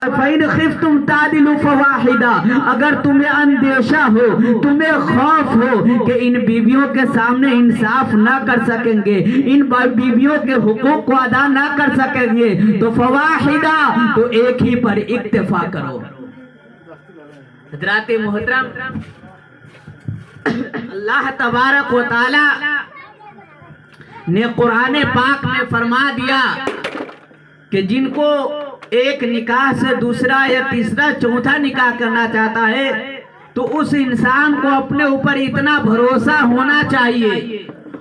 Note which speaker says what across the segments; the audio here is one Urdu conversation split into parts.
Speaker 1: فَإِنْ خِفْتُمْ تَعْدِلُوا فَوَاحِدًا، اگر تمہیں اندیشہ ہو، تمہیں خوف ہو کہ ان بیویوں کے سامنے انصاف نہ کر سکیں گے، ان بیویوں کے حقوق کو ادا نہ کر سکیں گے، تو فَوَاحِدًا، تو ایک ہی پر اکتفا کرو۔ حضرات محترم، اللہ تبارک و تعالی نے قرآن پاک میں فرما دیا کہ جن کو ایک نکاح سے دوسرا یا تیسرا چوتھا نکاح کرنا چاہتا ہے تو اس انسان کو اپنے اوپر اتنا بھروسہ ہونا چاہیے،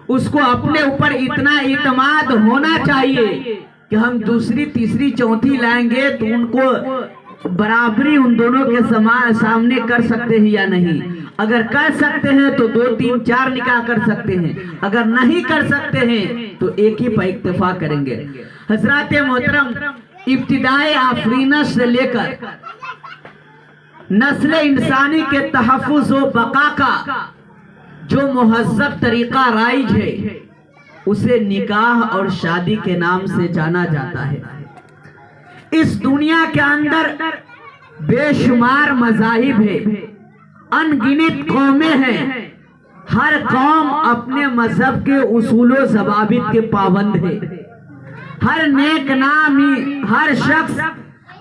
Speaker 1: اس کو اپنے اوپر اتنا اعتماد ہونا چاہیے کہ ہم دوسری تیسری چوتھی لائیں گے تو ان کو برابری ان دونوں کے سامنے کر سکتے ہیں یا نہیں۔ اگر کر سکتے ہیں تو 2 3 4 نکاح کر سکتے ہیں، اگر نہیں کر سکتے ہیں تو ایک ہی پر اکتفا کریں گے۔ حضرات محترم، ابتدائے آفرینش سے لے کر نسل انسانی کے تحفظ و بقا کا جو مہذب طریقہ رائج ہے اسے نکاح اور شادی کے نام سے جانا جاتا ہے۔ اس دنیا کے اندر بے شمار مذاہب ہے، ان گنت قومیں ہیں، ہر قوم اپنے مذہب کے اصول و ضوابط کے پابند ہے، ہر نیک نامی، ہر شخص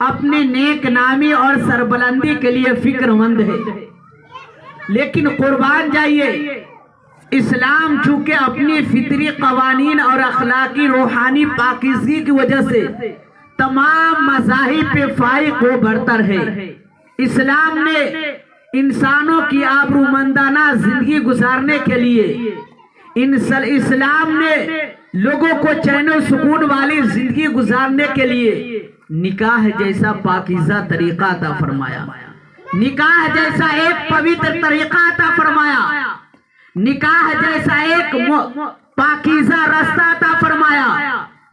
Speaker 1: اپنے نیک نامی اور سربلندی کے لیے فکر مند ہے۔ لیکن قربان جائیے، اسلام چونکہ اپنی فطری قوانین اور اخلاقی روحانی پاکیزگی کی وجہ سے تمام مذاہب پہ فائق و برتر ہے، اسلام نے انسانوں کی آبرومندانہ زندگی گزارنے کے لیے، اسلام نے لوگوں کو چین و سکون والی زندگی گزارنے کے لیے نکاح جیسا پاکیزہ طریقہ عطا فرمایا، نکاح جیسا ایک پوتر طریقہ عطا فرمایا، نکاح جیسا ایک پاکیزہ راستہ عطا فرمایا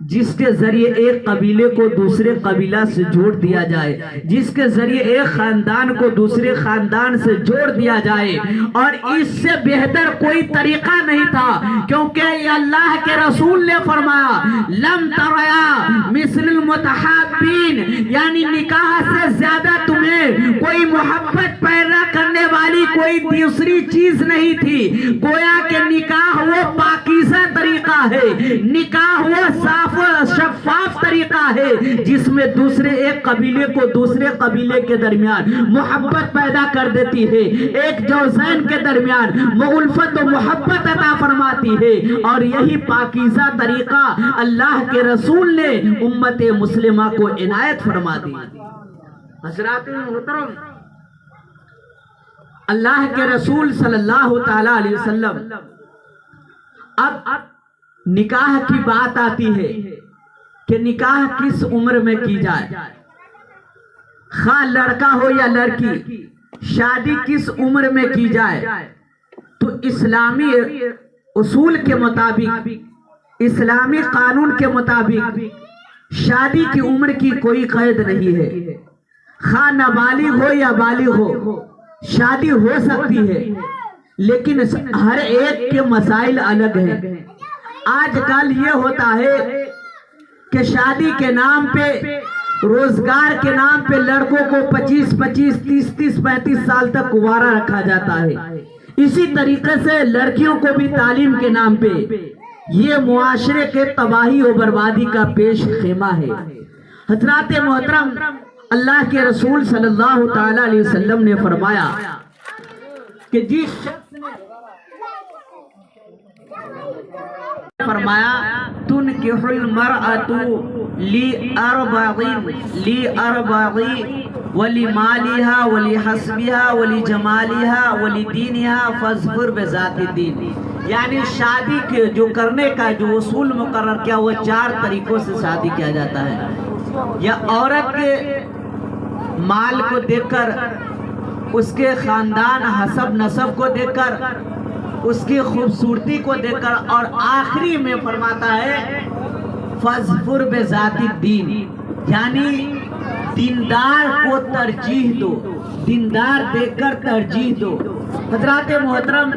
Speaker 1: جس کے ذریعے ایک قبیلے کو دوسرے قبیلہ سے جوڑ دیا جائے، جس کے ذریعے ایک خاندان کو دوسرے خاندان سے جوڑ دیا جائے، اور اس سے بہتر کوئی طریقہ نہیں تھا، کیونکہ اللہ کے رسول نے فرمایا لم تریا مثل المتحابین، یعنی نکاح سے زیادہ تمہیں کوئی محبت پیدا کرنے والی کوئی دوسری چیز نہیں تھی۔ گویا کہ نکاح وہ پاکیزہ طریقہ ہے، نکاح وہ صاف شفاف طریقہ ہے جس میں دوسرے ایک قبیلے کو دوسرے قبیلے کے درمیان محبت پیدا کر دیتی ہے، ایک جوزین کے درمیان الفت و محبت عطا فرماتی ہے، اور یہی پاکیزہ طریقہ اللہ کے رسول نے امت مسلمہ کو عنایت فرما دی۔ حضرات محترم، اللہ کے رسول صلی اللہ تعالی علیہ وسلم، اب نکاح کی بات آتی ہے کہ نکاح کس عمر میں کی جائے، خواہ لڑکا ہو یا لڑکی، شادی کس عمر میں کی جائے، تو اسلامی اصول کے مطابق، اسلامی قانون کے مطابق شادی کی عمر کی کوئی قید نہیں ہے، خواہ نابالغ ہو یا بالغ ہو شادی ہو سکتی ہے، لیکن ہر ایک کے مسائل الگ ہیں۔ آج کل یہ ہوتا ہے کہ شادی کے نام پہ، روزگار کے نام پہ لڑکوں کو 25 25 30 30 35 سال تک کنوارا رکھا جاتا ہے، اسی طریقے سے لڑکیوں کو بھی تعلیم کے نام پہ، یہ معاشرے کے تباہی و بربادی کا پیش خیمہ ہے۔ حضرات محترم، اللہ کے رسول صلی اللہ تعالی علیہ وسلم نے فرمایا کہ جس شخص نے فرمایا تنکح المرأة لأربع ولمالها ولحسبها ولجمالها ولدينها فاظفر بذات الدين، یعنی شادی کے جو کرنے کا جو اصول مقرر کیا وہ 4 طریقوں سے شادی کیا جاتا ہے، یا عورت کے مال کو دیکھ کر، اس کے خاندان حسب نسب کو دیکھ کر، اس کی خوبصورتی کو دیکھ کر، اور آخری میں فرماتا ہے فاظفر بذات الدین، یعنی دیندار کو ترجیح دو، دیندار دیکھ کر ترجیح دو۔ حضرات محترم،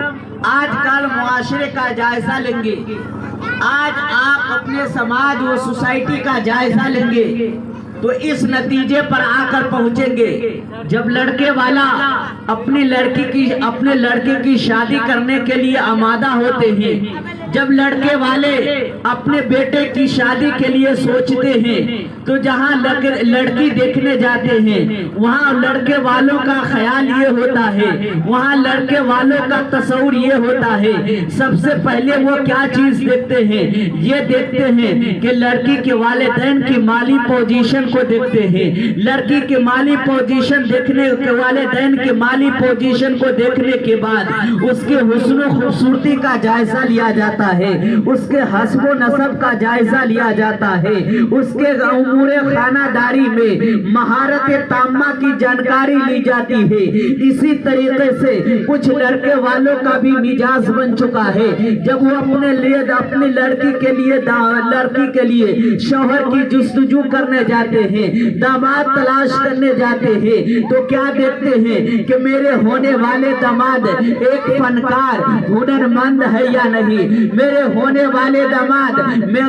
Speaker 1: آج کل معاشرے کا جائزہ لیں گے، آج آپ اپنے سماج و سوسائٹی کا جائزہ لیں گے تو اس نتیجے پر آ کر پہنچیں گے جب لڑکے والا اپنے لڑکے کی شادی کرنے کے لیے آمادہ ہوتے ہیں، جب لڑکے والے اپنے بیٹے کی شادی کے لیے سوچتے ہیں تو جہاں لڑکی دیکھنے جاتے ہیں وہاں لڑکے والوں کا خیال یہ ہوتا ہے، وہاں لڑکے والوں کا تصور یہ ہوتا ہے، سب سے پہلے وہ کیا چیز دیکھتے ہیں؟ یہ دیکھتے ہیں کہ لڑکی کے والدین کی مالی پوزیشن کو دیکھتے ہیں، لڑکی کے مالی پوزیشن والدین کے مالی پوزیشن کو دیکھنے کے بعد اس کے حسن و خوبصورتی کا جائزہ لیا جاتا ہے، اس کے حسب و نسب کا جائزہ لیا جاتا ہے، اس کے امور خانہ داری میں مہارت تامہ کی جانکاری لی جاتی ہے۔ اسی طریقے سے کچھ لڑکے والوں کا بھی مزاج بن چکا ہے، جب وہ اپنے لڑکی کے لیے شوہر کی جستجو کرنے جاتے ہیں، داماد تلاش کرنے جاتے ہیں، تو کیا دیکھتے ہیں کہ میرے ہونے والے داماد ایک فنکار ہنر مند ہے یا نہیں، میرے ہونے والے داماد بے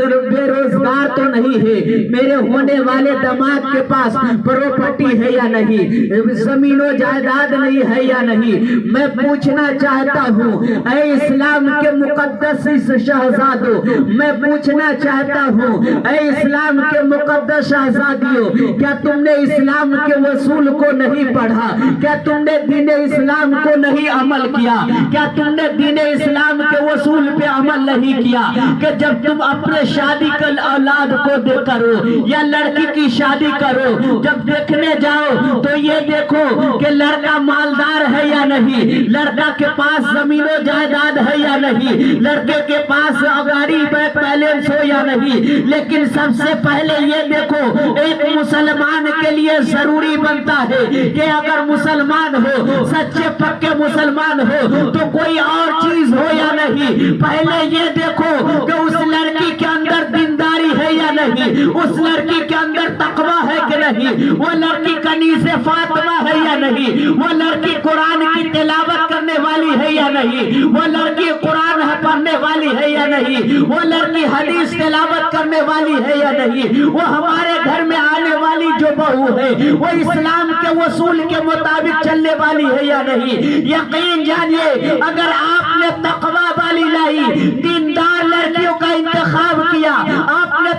Speaker 1: روزگار تو نہیں ہے، میرے ہونے والے داماد کے پاس پراپرٹی ہے یا نہیں، زمین و جائیداد نہیں ہے یا نہیں۔ میں پوچھنا چاہتا ہوں اے اسلام کے مقدس شہزادوں، میں پوچھنا چاہتا ہوں اے اسلام کے مقدس شہزادیوں، کیا تم نے اسلام کے اصول کو نہیں پڑھا؟ کیا تم نے دین اسلام کو نہیں عمل کیا؟ کیا تم نے دین اسلام کے اصول پہ عمل نہیں کیا کہ جب تم اپنے شادی کل اولاد کو دے کرو یا لڑکی کی شادی کرو، جب دیکھنے جاؤ تو یہ دیکھو کہ لڑکا مالدار ہے یا نہیں، لڑکا کے پاس زمین و جائیداد ہے یا نہیں، لڑکے کے پاس گاڑی بینک بیلنس ہو یا نہیں، لیکن سب سے پہلے یہ دیکھو ایک مسلمان کے لیے ضروری بنتا ہے کہ اگر مسلمان ہو، سچے پکے مسلمان ہو، تو کوئی اور چیز ہو یا نہیں، پہلے یہ دیکھو کہ اس لڑکی کے اندر دینداری ہے یا نہیں، اس لڑکی کے اندر تقوی ہے کہ نہیں، وہ لڑکی کنیز فاطمہ ہے یا نہیں، وہ لڑکی قرآن کی تلاوت کرنے والی ہے یا نہیں، وہ لڑکی قرآن پڑھنے والی ہے یا نہیں، وہ لڑکی حدیث تلاوت کرنے والی ہے یا نہیں، وہ ہمارے گھر میں آنے والی جو بہو ہے وہ اسلام کے اصول کے مطابق چلنے والی ہے یا نہیں۔ یقین جانیے اگر آپ نے تقوی والی لائی، دیندار لڑکیوں کا انتخاب کیا، آپ نے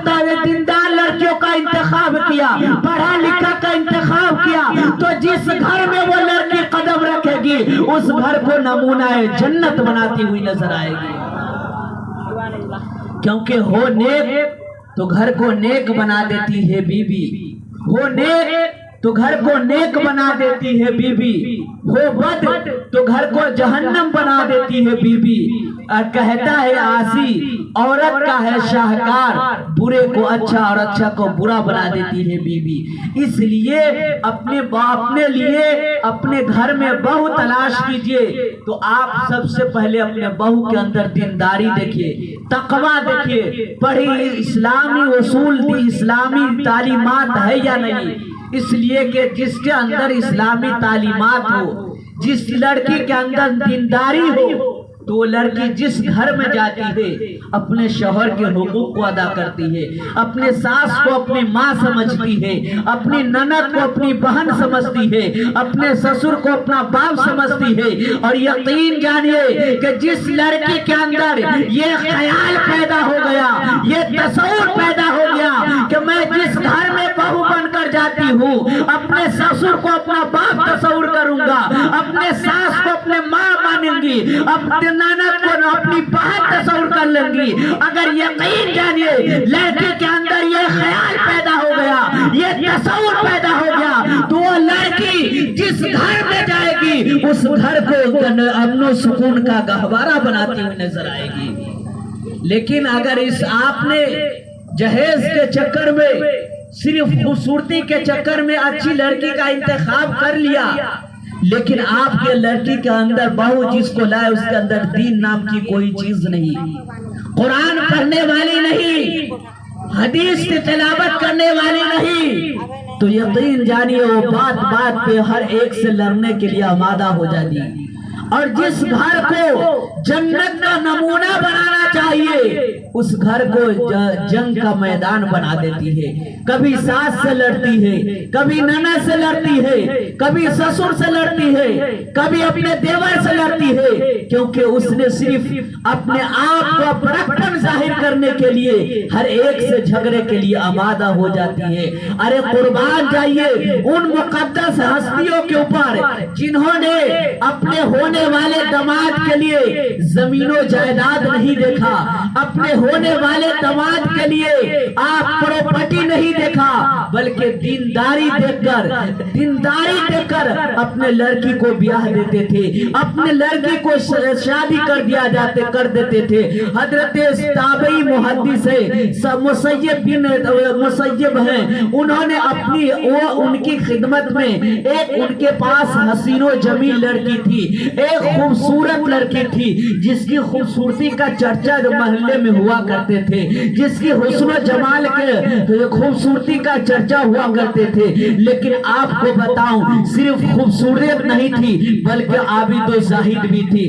Speaker 1: دیندار لڑکیوں کا انتخاب کیا، پڑھا لکھا کا انتخاب کیا، تو جس گھر میں وہ لڑکی قدم رکھے گی اس گھر کو نمونہ جنت بناتی ہوئی نظر آئے گی، کیونکہ ہو نیک تو گھر کو نیک بنا دیتی ہے بی بی، ہو نیک تو گھر کو نیک بنا دیتی ہے بی بی، ہو بد تو گھر کو جہنم بنا دیتی ہے بی بی۔ اور کہتا ہے عاصی عورت کا ہے شاہکار، برے کو اچھا اور اچھا کو برا بنا دیتی ہے بی بی۔ اس لیے اپنے لیے اپنے گھر میں بہو تلاش کیجئے تو آپ سب سے پہلے اپنے بہو کے اندر دینداری دیکھیے، تقوی دیکھیے، پڑھی اسلامی اصول دی اسلامی تعلیمات ہے یا نہیں، اس لیے کہ جس کے اندر اسلامی تعلیمات ہو، جس لڑکی کے اندر دینداری ہو، تو وہ لڑکی جس گھر میں جاتی ہے اپنے شوہر کے حقوق کو ادا کرتی ہے، اپنے ساس کو اپنی ماں سمجھتی ہے، اپنی نند کو اپنی بہن سمجھتی ہے، اپنے سسر کو اپنا باپ سمجھتی ہے۔ اور یقین جانیے کہ جس لڑکی کے اندر یہ خیال پیدا ہو گیا، یہ تصور پیدا ہو گیا کہ میں جس گھر میں بہو بن کر جاتی ہوں اپنے سسر کو اپنا باپ تصور کروں گا، اپنے ساس کو اپنے ماں مانوں گی، اپنے نند کو اپنی بہن تصور کر لیں گی، اگر یقین جانیے لڑکے کے اندر یہ خیال پیدا ہو گیا، یہ تصور پیدا ہو گیا، تو وہ لڑکی جس گھر میں جائے گی اس گھر کو امن و سکون کا گہوارہ بناتی ہوئی نظر آئے گی۔ لیکن اگر آپ نے جہیز کے چکر میں، صرف خوبصورتی کے چکر میں اچھی لڑکی کا انتخاب کر لیا، لیکن آپ کے لڑکی کے اندر بہو جس کو لائے اس کے اندر دین نام کی کوئی چیز نہیں، قرآن پڑھنے والی نہیں، حدیث کی تلاوت کرنے والی نہیں، تو یقین جانیے وہ بات بات پہ ہر ایک سے لڑنے کے لیے آمادہ ہو جاتی، اور جس گھر کو جنت کا نمونہ بنانا چاہیے اس گھر کو جنگ کا میدان بنا دیتی ہے. کبھی ساس سے لڑتی ہے, کبھی ننند سے لڑتی ہے, کبھی سسر سے لڑتی ہے, کبھی اپنے دیور سے لڑتی ہے, کیونکہ اس نے صرف اپنے آپ کو برکت ظاہر کرنے کے لیے ہر ایک سے جھگڑے کے لیے آمادہ ہو جاتی ہے. ارے قربان جائیے ان مقدس ہستیوں کے اوپر جنہوں نے اپنے ہونے والے داماد کے لیے زمین و جائیداد نہیں دیکھا, اپنے ہونے والے داماد کے لیے آپ پراپرٹی نہیں دیکھا, بلکہ دینداری دیکھ کر اپنے لڑکی کو بیاہ دیتے تھے, اپنے لڑکی کو شادی کر دیتے تھے. حضرت تابعی محدث مسیب ہیں, انہوں نے ان کی خدمت میں ایک ان کے پاس حسین و جمیل لڑکی تھی, ایک خوبصورت لڑکی تھی جس کی خوبصورتی کا چرچا محلے میں ہوا کرتے تھے, جس کی حسن و جمال کے خوبصورتی کا چرچا ہوا کرتے تھے. لیکن آپ کو بتاؤں صرف خوبصورت نہیں تھی بلکہ عابد و زاہد بھی تھی,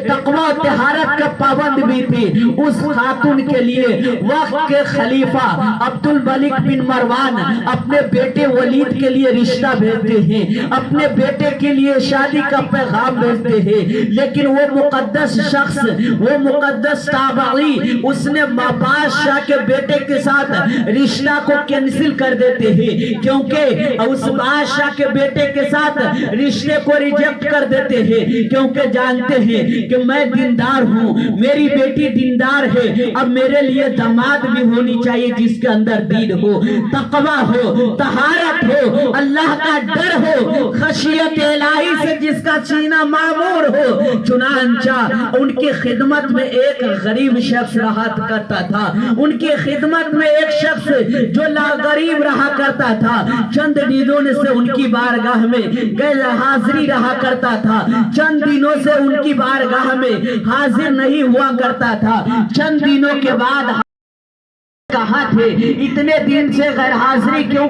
Speaker 1: تقوی و طہارت کا پابند بھی تھی. اس خاتون کے لیے وقت کے خلیفہ عبد الملک بن مروان اپنے بیٹے ولید کے لیے رشتہ بھیجتے ہیں, اپنے بیٹے کے لیے شادی کا پیغام بھیجتے ہیں. لیکن وہ مقدس شخص, وہ مقدس تابعی, اس نے بادشاہ کے بیٹے کے ساتھ رشتہ کو کینسل کر دیتے ہیں, کیونکہ اس بادشاہ کے بیٹے کے ساتھ رشتے کو ریجیکٹ کر دیتے ہیں, کیونکہ جانتے ہیں کہ میں دیندار ہوں, میری بیٹی دیندار ہے, اب میرے لیے داماد بھی ہونی چاہیے جس کے اندر دین ہو, تقوی ہو, طہارت ہو, اللہ کا ڈر ہو, خشیت الہی سے جس کا سینہ معمور ہو. چنانچہ ان کی خدمت میں ایک غریب شخص رہا کرتا تھا, ان کی خدمت میں ایک شخص جو غریب رہا کرتا تھا, چند دنوں سے ان کی بارگاہ میں غیر حاضری رہا کرتا تھا, چند دنوں سے ان کی بارگاہ میں حاضر نہیں ہوا کرتا تھا. چند دنوں کے بعد کہاں تھے, اتنے دن سے غیر حاضری کیوں